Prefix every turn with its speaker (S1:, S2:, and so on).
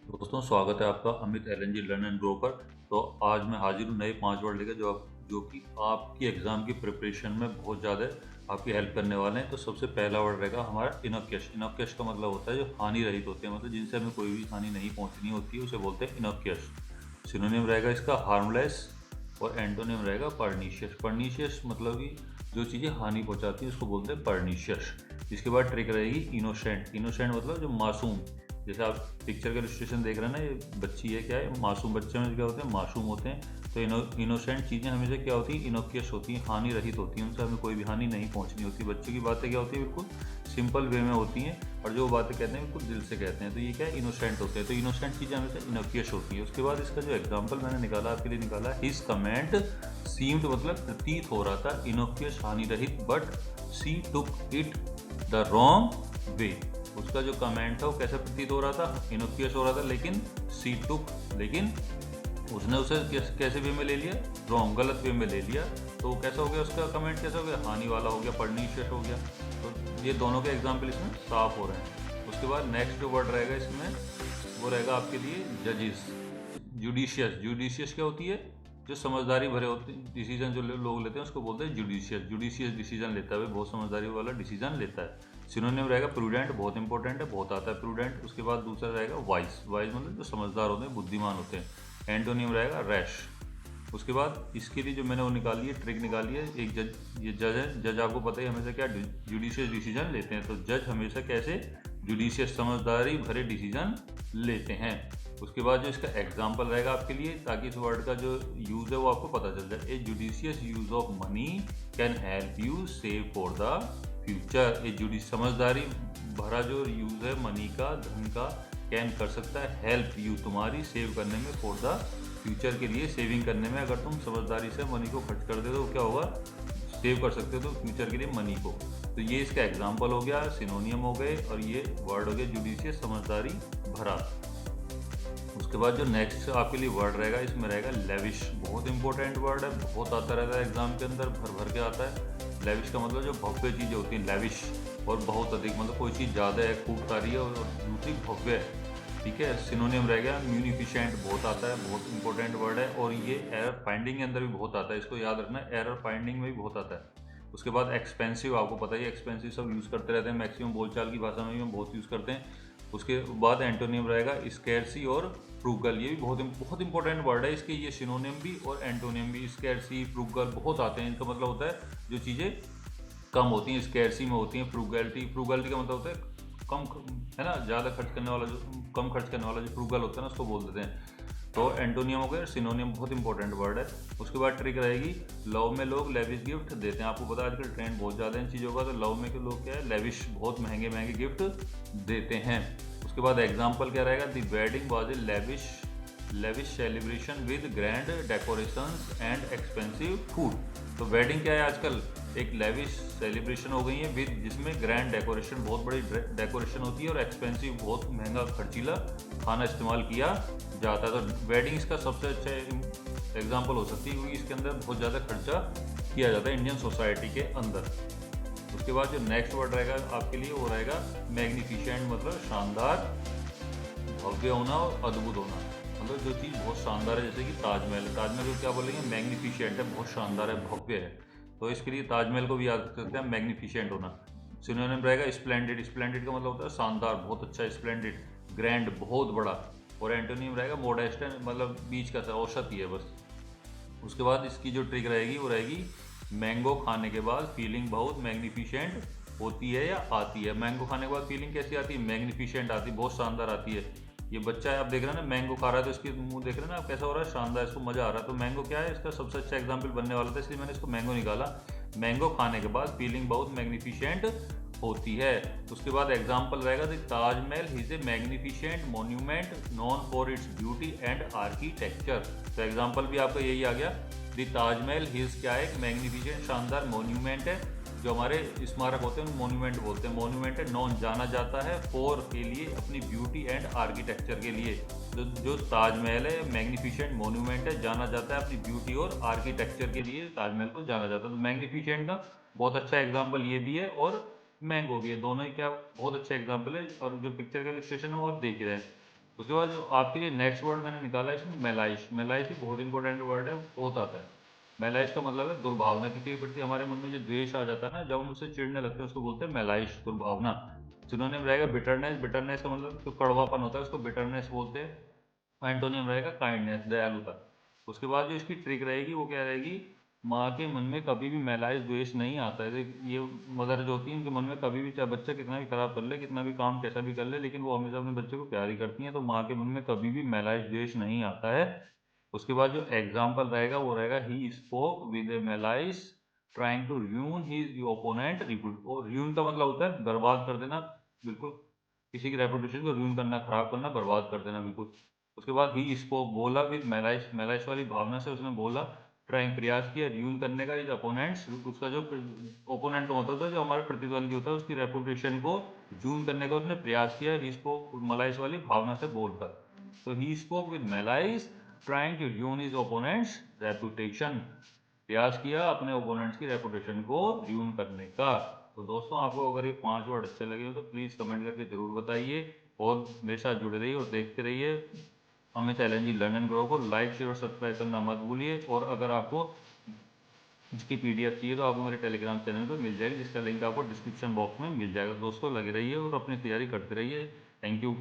S1: दोस्तों स्वागत है आपका Amit LNG learn and grow पर। तो आज मैं हाजिर हूँ नए 5 वर्ड लेकर जो कि आपकी एग्ज़ाम की प्रिपरेशन में बहुत ज़्यादा आपकी हेल्प करने वाले हैं। तो सबसे पहला वर्ड रहेगा हमारा इनोक्यस। इनोक्यस का मतलब होता है जो हानि रहित होते हैं, मतलब जिनसे हमें कोई भी हानि नहीं पहुँचनी होती है, उसे बोलते हैं इनोक्यस। सिनोनिम रहेगा इसका हार्मलेस और एंटोनिम रहेगा पर्नीशियस। पर्नीशियस मतलब कि जो चीज़ें हानि पहुँचाती हैं उसको बोलते हैं पर्नीशियस। इसके बाद ट्रिक रहेगी इनोसेंट। इनोसेंट मतलब जो मासूम, जैसे आप पिक्चर का इलस्ट्रेशन देख रहे हैं ना, ये बच्ची है, क्या है, मासूम। बच्चे में क्या होते हैं, मासूम होते हैं। तो इनोसेंट चीज़ें हमेशा क्या होती हैं, इनोक्यस होती हैं, हानि रहित होती हैं, उनसे हमें कोई भी हानि नहीं पहुंचनी होती। बच्चों की बातें क्या होती है, बिल्कुल सिंपल वे में होती हैं, और जो बातें कहते हैं बिल्कुल दिल से कहते हैं। तो ये क्या है, इनोसेंट होते हैं। तो इनोसेंट चीज़ें हमेशा इनोक्यस होती हैं। उसके बाद इसका जो एग्जाम्पल मैंने निकाला आपके लिए, निकाला हिज कमेंट सीम्ड, मतलब प्रतीत हो रहा था, इनोक्यस हानि रहित, but she took it the wrong way. उसका जो कमेंट था वो कैसा प्रतीत हो रहा था, इनोक्यूस हो रहा था, लेकिन सी टुक, लेकिन उसने उसे कैसे वे में ले लिया, रॉन्ग, गलत वे में ले लिया। तो कैसा हो गया, उसका कमेंट कैसा हो गया, हानि वाला हो गया, पर्नीशियस हो गया। तो ये दोनों के एग्जाम्पल इसमें साफ हो रहे हैं। उसके बाद नेक्स्ट जो वर्ड रहेगा इसमें, वो रहेगा आपके लिए जजिस। जुडिशियस। जुडिशियस क्या होती है, जो समझदारी भरे होते हैं डिसीजन जो लोग लेते हैं उसको बोलते हैं जुडिशियस। जुडिशियस डिसीजन लेता है, बहुत समझदारी वाला डिसीजन लेता है। सिनोनिम रहेगा प्रूडेंट, बहुत इंपॉर्टेंट है, बहुत आता है प्रूडेंट। उसके बाद दूसरा रहेगा वाइज। वाइज मतलब जो समझदार होते हैं, बुद्धिमान होते हैं। एंटोनियम रहेगा रैश। उसके बाद इसके लिए जो मैंने वो निकाली है, ट्रिक निकाली है, एक जज, ये जज है, जज आपको पता है हमेशा क्या जुडिशियस डिसीजन लेते हैं। तो जज हमेशा कैसे, जुडिशियस, समझदारी भरे डिसीजन लेते हैं। उसके बाद जो इसका एग्जाम्पल रहेगा आपके लिए, ताकि इस वर्ड का जो यूज़ है वो आपको पता चल जाए। A judicious use of money can help you save for the future. A judicious, समझदारी भरा जो यूज़ है मनी का, धन का, कैन कर सकता है, हेल्प यू, तुम्हारी, सेव करने में, फॉर द फ्यूचर के लिए, सेविंग करने में। अगर तुम समझदारी से मनी को खर्च कर दे तो क्या होगा, सेव कर सकते हो तो फ्यूचर के लिए मनी को। तो ये इसका एग्जाम्पल हो गया, सिनोनियम हो गए, और ये वर्ड हो गया जुडिशियस, समझदारी भरा। उसके बाद जो नेक्स्ट आपके लिए वर्ड रहेगा, इसमें रहेगा लेविश। बहुत इंपॉर्टेंट वर्ड है, बहुत आता रहता है एग्जाम के अंदर, भर भर के आता है। लेविश का मतलब जो भव्य चीज़ें होती हैं, लेविश, और बहुत अधिक, मतलब कोई चीज़ ज़्यादा है, खूब सारी है, और दूसरी भव्य है। ठीक है। सिनोनियम रह गया म्यूनिफिशेंट, बहुत आता है, बहुत इंपॉर्टेंट वर्ड है, और ये एरर फाइंडिंग के अंदर भी बहुत आता है, इसको याद रखना, एरर फाइंडिंग में भी बहुत आता है। उसके बाद एक्सपेंसिव, आपको पता ही है, एक्सपेंसिव सब यूज़ करते रहते हैं, मैक्सिमम बोलचाल की भाषा में भी हम बहुत यूज़ करते हैं। उसके बाद एंटोनियम रहेगा स्कैर्सी और फ्रूगल। ये भी बहुत इंपॉर्टेंट वर्ड है, इसके ये सिनोनियम भी और एंटोनियम भी, स्कैर्सी, फ्रूगल, बहुत आते हैं। इनका मतलब होता है जो चीज़ें कम होती हैं, स्कैर्सी में होती हैं। फ्रूगैलिटी, फ्रूगैलिटी का मतलब होता है कम, है ना, ज़्यादा खर्च करने वाला, जो कम खर्च करने वाला, जो फ्रूगल होता है ना, उसको बोल देते हैं। तो एंटोनियम हो गया, सिनोनियम बहुत इंपॉर्टेंट वर्ड है। उसके बाद ट्रिक रहेगी, लव में लोग लेविश गिफ्ट देते हैं। आपको पता है आजकल ट्रेंड बहुत ज़्यादा इन चीज़ों का, तो लव में के लोग क्या है, लेविश, बहुत महंगे महंगे गिफ्ट देते हैं। उसके बाद एग्जाम्पल क्या रहेगा, the wedding was a lavish celebration with grand decorations and expensive food. तो वेडिंग क्या है आजकल, एक लेविश सेलिब्रेशन हो गई है विद, जिसमें ग्रैंड डेकोरेशन, बहुत बड़ी डेकोरेशन होती है, और एक्सपेंसिव, बहुत महंगा खर्चीला खाना इस्तेमाल किया जाता है। तो वेडिंग इसका सबसे अच्छा एग्जाम्पल हो सकती है, क्योंकि इसके अंदर बहुत ज़्यादा खर्चा किया जाता है इंडियन सोसाइटी के अंदर। उसके बाद जो नेक्स्ट वर्ड रहेगा आपके लिए, वो रहेगा मैग्निफिशेंट, मतलब शानदार, भव्य होना और अद्भुत होना। मतलब जो चीज़ बहुत शानदार है, जैसे कि ताजमहल। ताजमहल को क्या बोलेंगे, मैग्निफिशेंट है, बहुत शानदार है, भव्य है। तो इसके लिए ताजमहल को भी याद कर सकते हैं, मैग्निफिशेंट होना। सिनोनिम रहेगा स्प्लेंडेड। स्प्लेंडेड का मतलब होता है शानदार, बहुत अच्छा, स्प्लेंडेड, ग्रैंड, बहुत बड़ा। और एंटोनियम रहेगा मॉडेस्ट, मतलब बीच का, औसत ही है बस। उसके बाद इसकी जो ट्रिक रहेगी वो रहेगी, मैंगो खाने के बाद फीलिंग बहुत मैग्निफिशेंट होती है या आती है। मैंगो खाने के बाद फीलिंग कैसी आती है, मैग्निफिशेंट आती है, बहुत शानदार आती है। ये बच्चा है, आप देख रहे हैं ना, मैंगो खा रहा है, तो इसके मुंह देख रहे हैं ना आप, कैसा हो रहा है, शानदार, इसको मजा आ रहा है। तो मैंगो क्या है, इसका सबसे अच्छा एग्जाम्पल बनने वाला था, इसलिए मैंने इसको मैंगो निकाला। मैंगो खाने के बाद फीलिंग बहुत मैग्निफिशेंट होती है। उसके बाद एग्जाम्पल रहेगा, the Taj Mahal is a magnificent monument known for its beauty and architecture. तो एग्जाम्पल भी आपका यही आ गया, द ताजमहल हिज क्या है, एक मैग्निफिशेंट, शानदार मोन्यूमेंट है। जो हमारे स्मारक होते हैं मोन्यूमेंट बोलते हैं। मोन्यूमेंट है, नॉन, जाना जाता है, फॉर के लिए, अपनी ब्यूटी एंड आर्किटेक्चर के लिए। जो ताजमहल है मैग्निफिशेंट मोन्यूमेंट है, जाना जाता है अपनी ब्यूटी और आर्किटेक्चर के लिए, ताजमहल को जाना जाता है। तो मैग्निफिशेंट का बहुत अच्छा एग्जाम्पल ये भी है, और मैंगो भी है, दोनों ही क्या बहुत अच्छे एग्जाम्पल है। और जो पिक्चर का इलस्ट्रेशन है वो आप देख ही रहे हैं। उसके बाद जो आपके लिए नेक्स्ट वर्ड मैंने निकाला है इसमें मेलाइश। मेलाइश भी बहुत इंपॉर्टेंट वर्ड है, बहुत आता है। मेलाइश का मतलब है दुर्भावना। किसी के प्रति हमारे मन में जो द्वेष आ जाता है ना, जब हम उससे चिढ़ने लगते हैं, उसको बोलते हैं मेलाइश, दुर्भावना। सिनोनिम रहेगा बिटरनेस। बिटरनेस का मतलब जो कड़वापन होता है उसको बिटरनेस बोलते हैं। एंटोनियम रहेगा काइंडनेस, दयालुता। उसके बाद जो इसकी ट्रिक रहेगी वो क्या रहेगी, माँ के मन में कभी भी मैलाइज द्वेष नहीं आता है। ये मदर जो होती है उनके मन में कभी भी, चाहे बच्चा कितना भी खराब कर ले, कितना भी काम कैसा भी कर ले, लेकिन वो हमेशा अपने बच्चे को प्यार ही करती हैं। तो माँ के मन में कभी भी मैलाइज द्वेष नहीं आता है। उसके बाद जो एग्जाम्पल रहेगा वो रहेगा he spoke with a malice trying to ruin his opponent repute. और ruin का मतलब होता है बर्बाद कर देना, बिल्कुल किसी की रेपुटेशन को ruin करना, खराब करना, बर्बाद कर देना, बिल्कुल। उसके बाद ही स्पोक, बोला विद मैलाइस, मैलाइस वाली भावना से उसने बोला, ट्राइंग प्रयास किया र्यून करने का इज अपोनेंट्स, उसका जो ओपोनेंट होता था, जो हमारा प्रतिद्वंदी होता है, उसकी रेपुटेशन को जून करने का उसने प्रयास किया। ही स्पोक मलाइस वाली भावना से बोलकर। तो he spoke with malice trying to ruin his opponent's reputation. प्रयास किया अपने ओपोनेंट्स की रेपुटेशन को र्यून करने का। तो दोस्तों, आपको अगर ये 5 वर्ड अच्छे लगे हो तो प्लीज़ कमेंट करके ज़रूर बताइए, और मेरे साथ जुड़े रहिए और देखते रहिए Amit LNG learn and grow को। लाइक शेयर और सब्सक्राइब करना मत भूलिए। और अगर आपको इसकी पीडीएफ चाहिए तो आपको मेरे टेलीग्राम चैनल पर मिल जाएगी, जिसका लिंक आपको डिस्क्रिप्शन बॉक्स में मिल जाएगा। दोस्तों, लगे रहिए और अपनी तैयारी करते रहिए। Thank you.